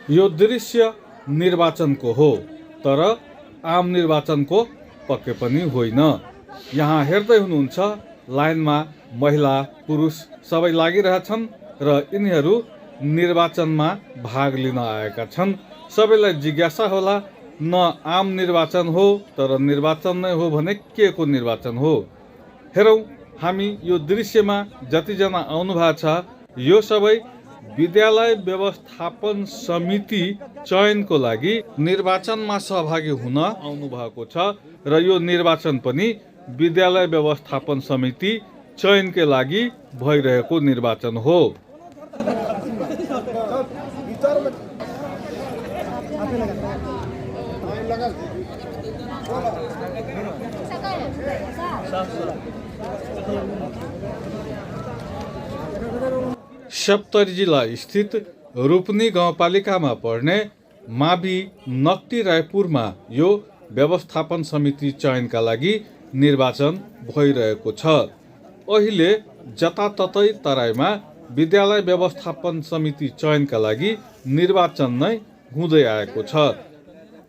यो दृश्य निर्वाचनको हो, तर आम निर्वाचनको पक्कै पनि होइन। यहाँ हेर्दै हुनुहुन्छ, लाइनमा महिला पुरुष सबै लागिरहेछन् र यिनीहरू निर्वाचनमा भाग लिन आएका छन्। सबैलाई जिज्ञासा होला, न आम निर्वाचन हो तर निर्वाचन नै हो भने के को निर्वाचन हो। हेरौँ, हामी यो दृश्यमा जतिजना आउनु भएको छ, यो सबै विद्यालय व्यवस्थापन समिति चयनको लागि निर्वाचनमा सहभागी हुन आउनु भएको छ र यो निर्वाचन पनि विद्यालय व्यवस्थापन समिति चयनकै लागि भइरहेको निर्वाचन हो। सप्तरी जिल्ला स्थित रूपनी गाउँपालिकामा पर्ने मावि नक्टी रायपुरमा यो व्यवस्थापन समिति चयनका लागि निर्वाचन भइरहेको छ। अहिले जताततै तराईमा विद्यालय व्यवस्थापन समिति चयनका लागि निर्वाचन नै हुँदै आएको छ।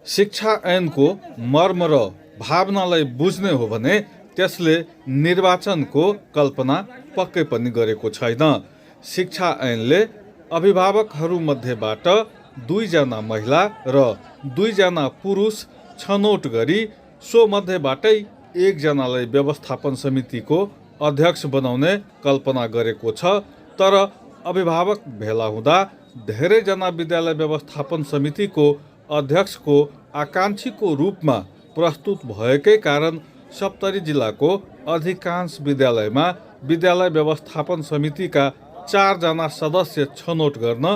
शिक्षा ऐनको मर्म र भावनालाई बुझ्ने हो भने त्यसले निर्वाचनको कल्पना पक्कै पनि गरेको छैन। शिक्षा ऐनले अभिभावकहरूमध्येबाट 2 जना महिला र 2 जना पुरुष छनौट गरी सो मध्येबाटै 1 जनालाई व्यवस्थापन समितिको अध्यक्ष बनाउने कल्पना गरेको छ। तर अभिभावक भेला हुँदा धेरैजना विद्यालय व्यवस्थापन समितिको अध्यक्षको आकाङ्क्षीको रूपमा प्रस्तुत भएकै कारण सप्तरी जिल्लाको अधिकांश विद्यालयमा विद्यालय व्यवस्थापन समितिका 4 जना सदस्य छनौट गर्न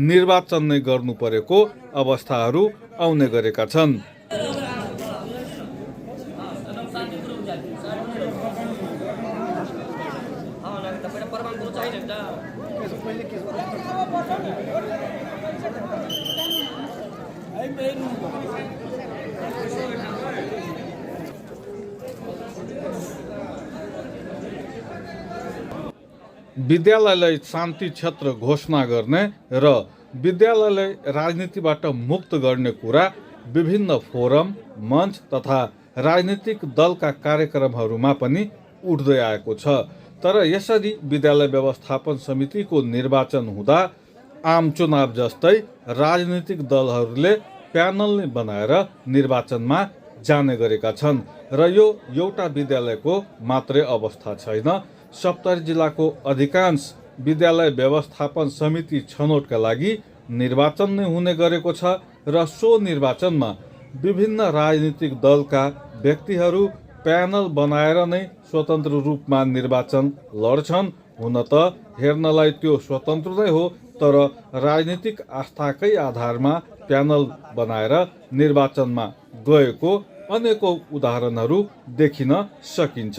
निर्वाचन नै गर्नु परेको अवस्थाहरू आउने गरेका छन्। विद्यालयलाई शान्ति क्षेत्र घोषणा गर्ने र विद्यालयलाई राजनीतिबाट मुक्त गर्ने कुरा विभिन्न फोरम, मञ्च तथा राजनीतिक दलका कार्यक्रमहरूमा पनि उठ्दै आएको छ। तर यसरी विद्यालय व्यवस्थापन समितिको निर्वाचन हुँदा आम चुनाव जस्तै राजनीतिक दलहरूले प्यानल नै बनाएर निर्वाचनमा जाने गरेका छन् र यो एउटा विद्यालयको मात्रै अवस्था छैन। सप्तरी जिल्लाको अधिकांश विद्यालय व्यवस्थापन समिति छनौटका लागि निर्वाचन नै हुने गरेको छ र सो निर्वाचनमा विभिन्न राजनीतिक दलका व्यक्तिहरू प्यानल बनाएर नै स्वतन्त्र रूपमा निर्वाचन लड्छन्। हुन त हेर्नलाई त्यो स्वतन्त्र नै हो, तर राजनीतिक आस्थाकै आधारमा प्यानल बनाएर निर्वाचनमा गएको अनेकौं उदाहरणहरू देखिन सकिन्छ।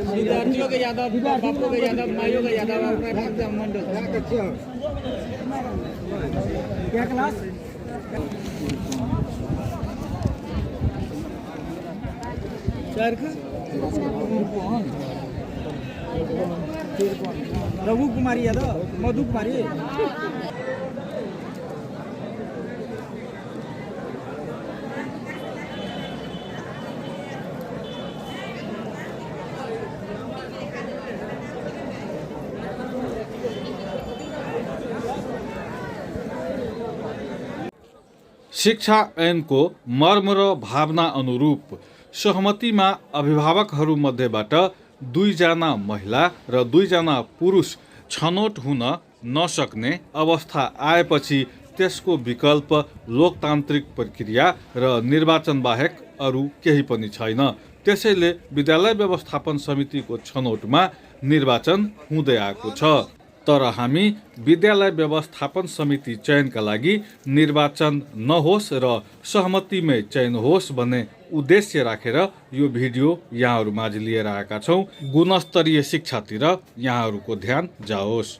विद्यार्थियों के यादव, बापों के यादव, माइयों के यादव, मंडल क्या क्लास रघु कुमारी यादव, मधु कुमारी। शिक्षा ऐनको मर्म र भावना अनुरूप सहमतिमा अभिभावकहरूमध्येबाट 2 जना महिला र 2 जना पुरुष छनौट हुन नसक्ने अवस्था आएपछि त्यसको विकल्प लोकतान्त्रिक प्रक्रिया र निर्वाचन बाहेक अरू केही पनि छैन। त्यसैले विद्यालय व्यवस्थापन समितिको छनौटमा निर्वाचन हुँदै आएको छ। तर हामी विद्यालय व्यवस्थापन समिति चयनका लागि निर्वाचन नहोस् र सहमतिमै चयन होस् भन्ने उद्देश्य राखेर यो भिडियो यहाँहरू माझ लिएर आएका छौँ। गुणस्तरीय शिक्षातिर यहाँहरूको ध्यान जाओस्।